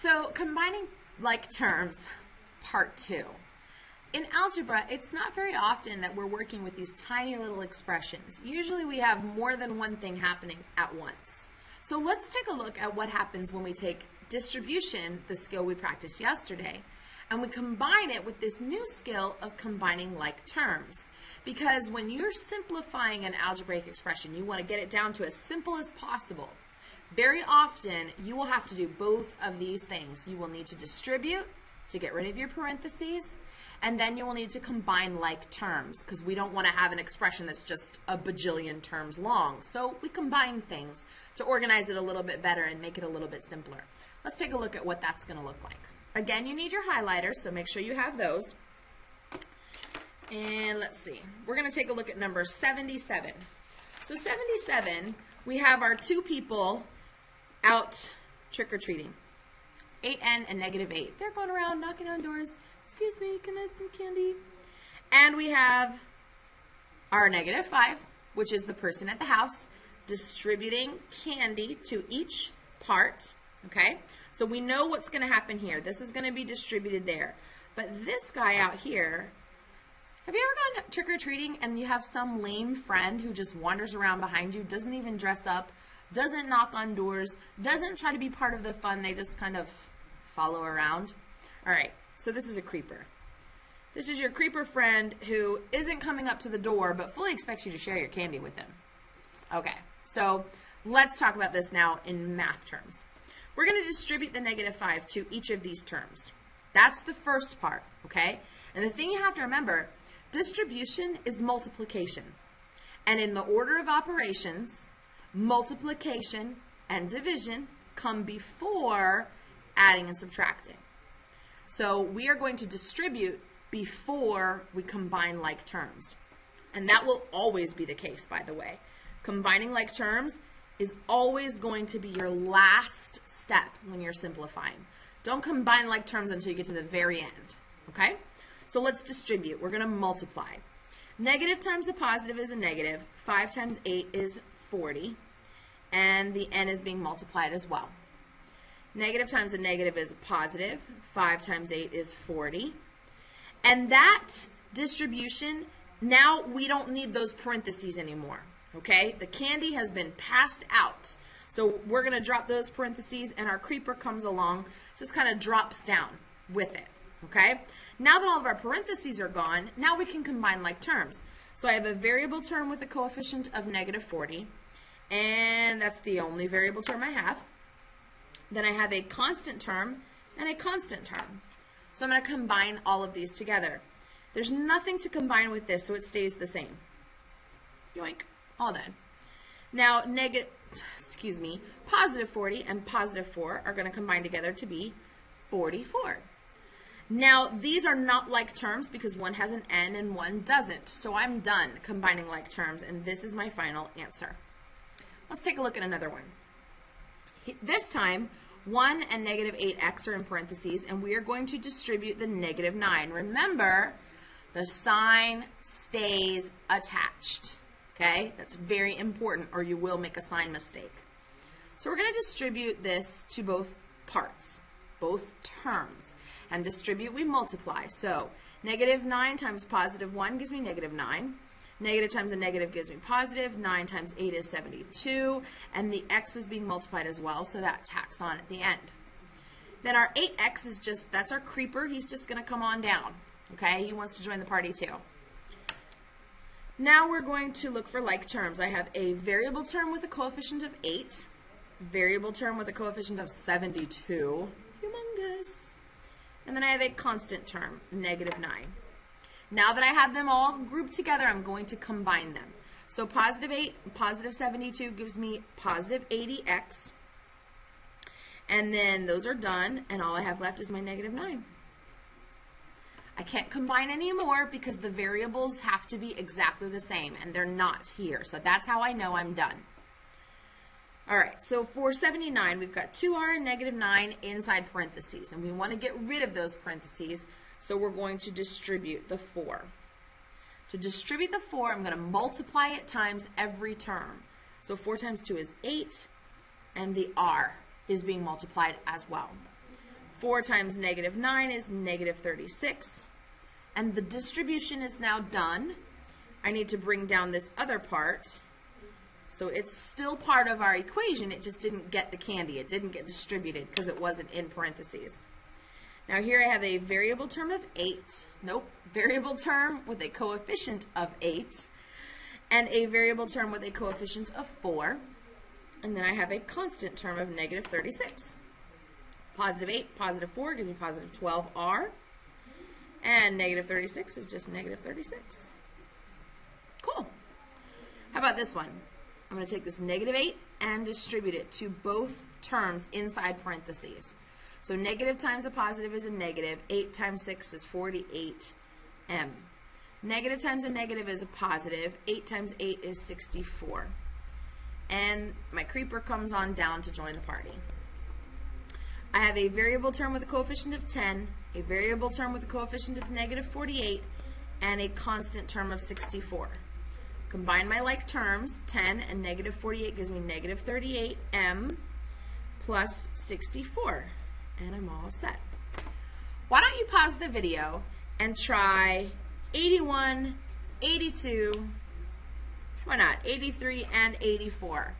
So combining like terms, part 2. In algebra, it's not very often that we're working with these tiny little expressions. Usually we have more than one thing happening at once. So let's take a look at what happens when we take distribution, the skill we practiced yesterday, and we combine it with this new skill of combining like terms. Because when you're simplifying an algebraic expression, you want to get it down to as simple as possible. Very often, you will have to do both of these things. You will need to distribute to get rid of your parentheses, and then you will need to combine like terms, because we don't want to have an expression that's just a bajillion terms long. So we combine things to organize it a little bit better and make it a little bit simpler. Let's take a look at what that's going to look like. Again, you need your highlighters, so make sure you have those. And let's see. We're going to take a look at number 77. So 77, we have our two people out trick-or-treating. 8N and -8. They're going around knocking on doors. Excuse me, can I have some candy? And we have our -5, which is the person at the house, distributing candy to each part. Okay? So we know what's going to happen here. This is going to be distributed there. But this guy out here, have you ever gone trick-or-treating and you have some lame friend who just wanders around behind you, doesn't even dress up, doesn't knock on doors, doesn't try to be part of the fun, they just kind of follow around? All right, so this is a creeper. This is your creeper friend who isn't coming up to the door but fully expects you to share your candy with him. Okay, so let's talk about this now in math terms. We're going to distribute the -5 to each of these terms. That's the first part, okay? And the thing you have to remember, distribution is multiplication. And in the order of operations, multiplication and division come before adding and subtracting. So we are going to distribute before we combine like terms. And that will always be the case, by the way. Combining like terms is always going to be your last step when you're simplifying. Don't combine like terms until you get to the very end, okay? So let's distribute. We're going to multiply. Negative times a positive is a negative. 5 times 8 is 40. And the n is being multiplied as well. Negative times a negative is a positive. 5 times 8 is 40. And that distribution, now we don't need those parentheses anymore. Okay? The candy has been passed out. So we're going to drop those parentheses, and our creeper comes along, just kind of drops down with it. Okay? Now that all of our parentheses are gone, now we can combine like terms. So I have a variable term with a coefficient of -40, and that's the only variable term I have. Then I have a constant term and a constant term. So I'm going to combine all of these together. There's nothing to combine with this, so it stays the same. Yoink. All done. Now, positive 40 and positive 4 are going to combine together to be 44. Now, these are not like terms because one has an n and one doesn't. So I'm done combining like terms, and this is my final answer. Let's take a look at another one. This time, 1 and -8x are in parentheses, and we are going to distribute the -9. Remember, the sign stays attached. Okay? That's very important, or you will make a sign mistake. So we're going to distribute this to both parts, both terms. And distribute, we multiply. So -9 times +1 gives me -9. Negative times a negative gives me positive. 9 times 8 is 72. And the x is being multiplied as well, so that tacks on at the end. Then our 8x is just, that's our creeper. He's just going to come on down. Okay? He wants to join the party too. Now we're going to look for like terms. I have a variable term with a coefficient of 8. Variable term with a coefficient of 72. Humongous. And then I have a constant term, -9. Now that I have them all grouped together, I'm going to combine them. So positive 8 and positive 72 gives me positive 80x. And then those are done, and all I have left is my -9. I can't combine anymore because the variables have to be exactly the same, and they're not here. So that's how I know I'm done. All right, so for 79, we've got 2r and -9 inside parentheses, and we want to get rid of those parentheses, so we're going to distribute the 4. To distribute the 4, I'm going to multiply it times every term. So 4 times 2 is 8, and the r is being multiplied as well. 4 times negative 9 is negative 36. And the distribution is now done. I need to bring down this other part. So it's still part of our equation, it just didn't get the candy. It didn't get distributed because it wasn't in parentheses. Now here I have a variable term of 8. Nope, variable term with a coefficient of 8. And a variable term with a coefficient of 4. And then I have a constant term of negative 36. Positive 8, positive 4 gives me positive 12r. And negative 36 is just negative 36. Cool. How about this one? I'm going to take this negative 8 and distribute it to both terms inside parentheses. So negative times a positive is a negative. 8 times 6 is 48m. Negative times a negative is a positive. 8 times 8 is 64. And my creeper comes on down to join the party. I have a variable term with a coefficient of 10, a variable term with a coefficient of negative 48, and a constant term of 64. Combine my like terms, 10 and negative 48 gives me negative 38m plus 64. And I'm all set. Why don't you pause the video and try 81, 82, why not, 83 and 84.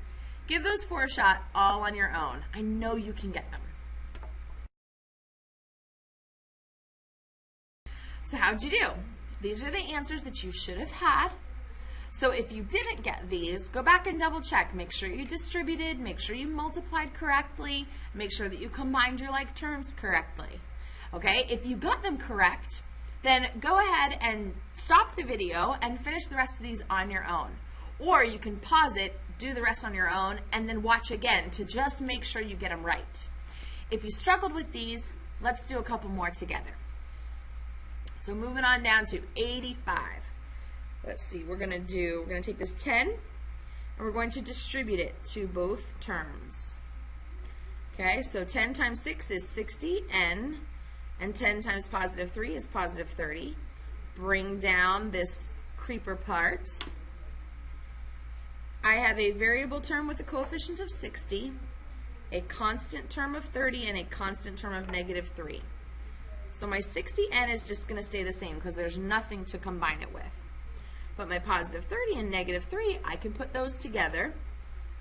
Give those 4 a shot all on your own. I know you can get them. So how'd you do? These are the answers that you should have had. So if you didn't get these, go back and double check. Make sure you distributed, make sure you multiplied correctly, make sure that you combined your like terms correctly. Okay, if you got them correct, then go ahead and stop the video and finish the rest of these on your own. Or you can pause it, do the rest on your own, and then watch again to just make sure you get them right. If you struggled with these, let's do a couple more together. So moving on down to 85. Let's see, we're going to take this 10 and we're going to distribute it to both terms. Okay, so 10 times 6 is 60n, and 10 times positive 3 is positive 30. Bring down this creeper part. I have a variable term with a coefficient of 60, a constant term of 30, and a constant term of negative 3. So my 60n is just going to stay the same because there's nothing to combine it with. But my positive 30 and negative 3, I can put those together,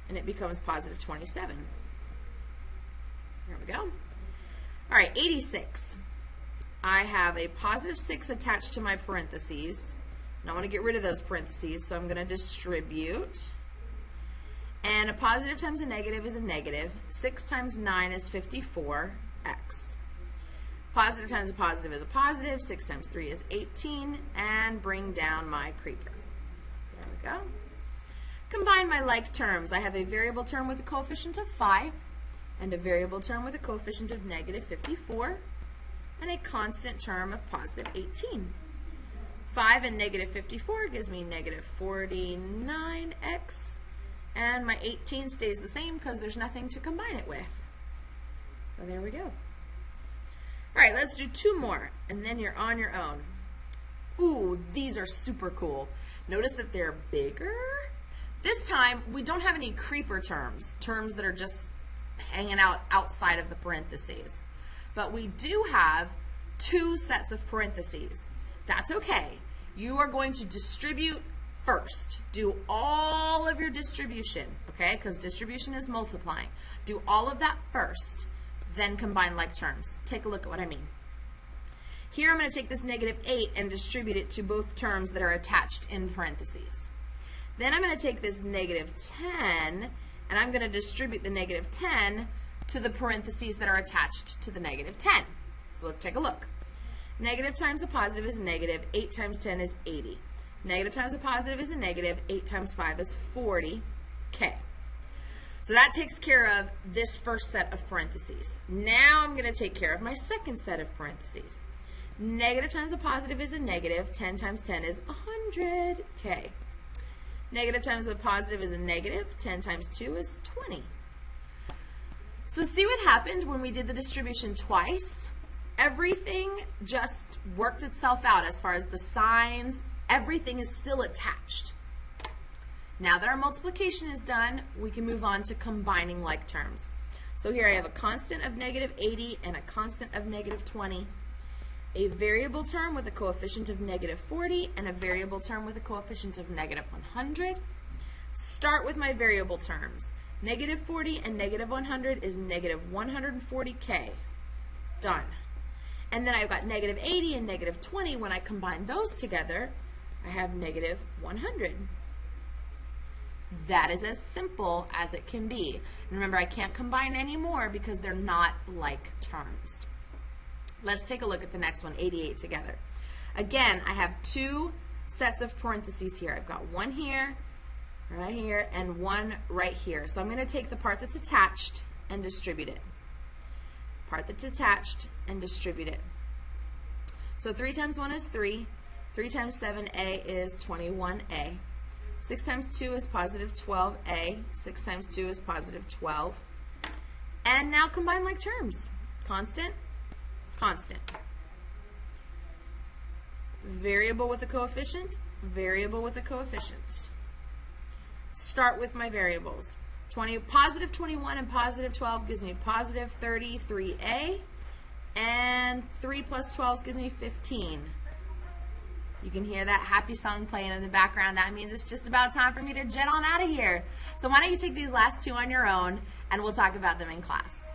and it becomes positive 27. There we go. All right, 86. I have a positive 6 attached to my parentheses, and I want to get rid of those parentheses, so I'm going to distribute. And a positive times a negative is a negative. 6 times 9 is 54x. Positive times a positive is a positive. 6 times 3 is 18. And bring down my creeper. There we go. Combine my like terms. I have a variable term with a coefficient of 5 and a variable term with a coefficient of negative 54 and a constant term of positive 18. 5 and negative 54 gives me negative 49x, and my 18 stays the same because there's nothing to combine it with. So there we go. All right, let's do 2 more, and then you're on your own. Ooh, these are super cool. Notice that they're bigger. This time, we don't have any creeper terms that are just hanging out outside of the parentheses. But we do have 2 sets of parentheses. That's okay. You are going to distribute first. Do all of your distribution, okay? Because distribution is multiplying. Do all of that first. Then combine like terms. Take a look at what I mean. Here I'm going to take this negative 8 and distribute it to both terms that are attached in parentheses. Then I'm going to take this negative 10 and I'm going to distribute the negative 10 to the parentheses that are attached to the negative 10. So let's take a look. Negative times a positive is negative. 8 times 10 is 80. Negative times a positive is a negative. 8 times 5 is 40. Okay. So that takes care of this first set of parentheses. Now I'm going to take care of my second set of parentheses. Negative times a positive is a negative. 10 times 10 is 100. Okay. Negative times a positive is a negative. 10 times 2 is 20. So see what happened when we did the distribution twice? Everything just worked itself out as far as the signs. Everything is still attached. Now that our multiplication is done, we can move on to combining like terms. So here I have a constant of negative 80 and a constant of negative 20. A variable term with a coefficient of negative 40 and a variable term with a coefficient of negative 100. Start with my variable terms. Negative 40 and negative 100 is negative 140k. Done. And then I've got negative 80 and negative 20. When I combine those together, I have negative 100. That is as simple as it can be. And remember, I can't combine any more because they're not like terms. Let's take a look at the next one, 88 together. Again, I have two sets of parentheses here. I've got one here, right here, and one right here. So I'm going to take the part that's attached and distribute it. Part that's attached and distribute it. So 3 times 1 is 3. 3 times 7a is 21a. 6 times 2 is positive 12a. 6 times 2 is positive 12. And now combine like terms. Constant, constant. Variable with a coefficient, variable with a coefficient. Start with my variables. Positive 21 and positive 12 gives me positive 33a, and 3 plus 12 gives me 15. You can hear that happy song playing in the background. That means it's just about time for me to jet on out of here. So why don't you take these last two on your own, and we'll talk about them in class.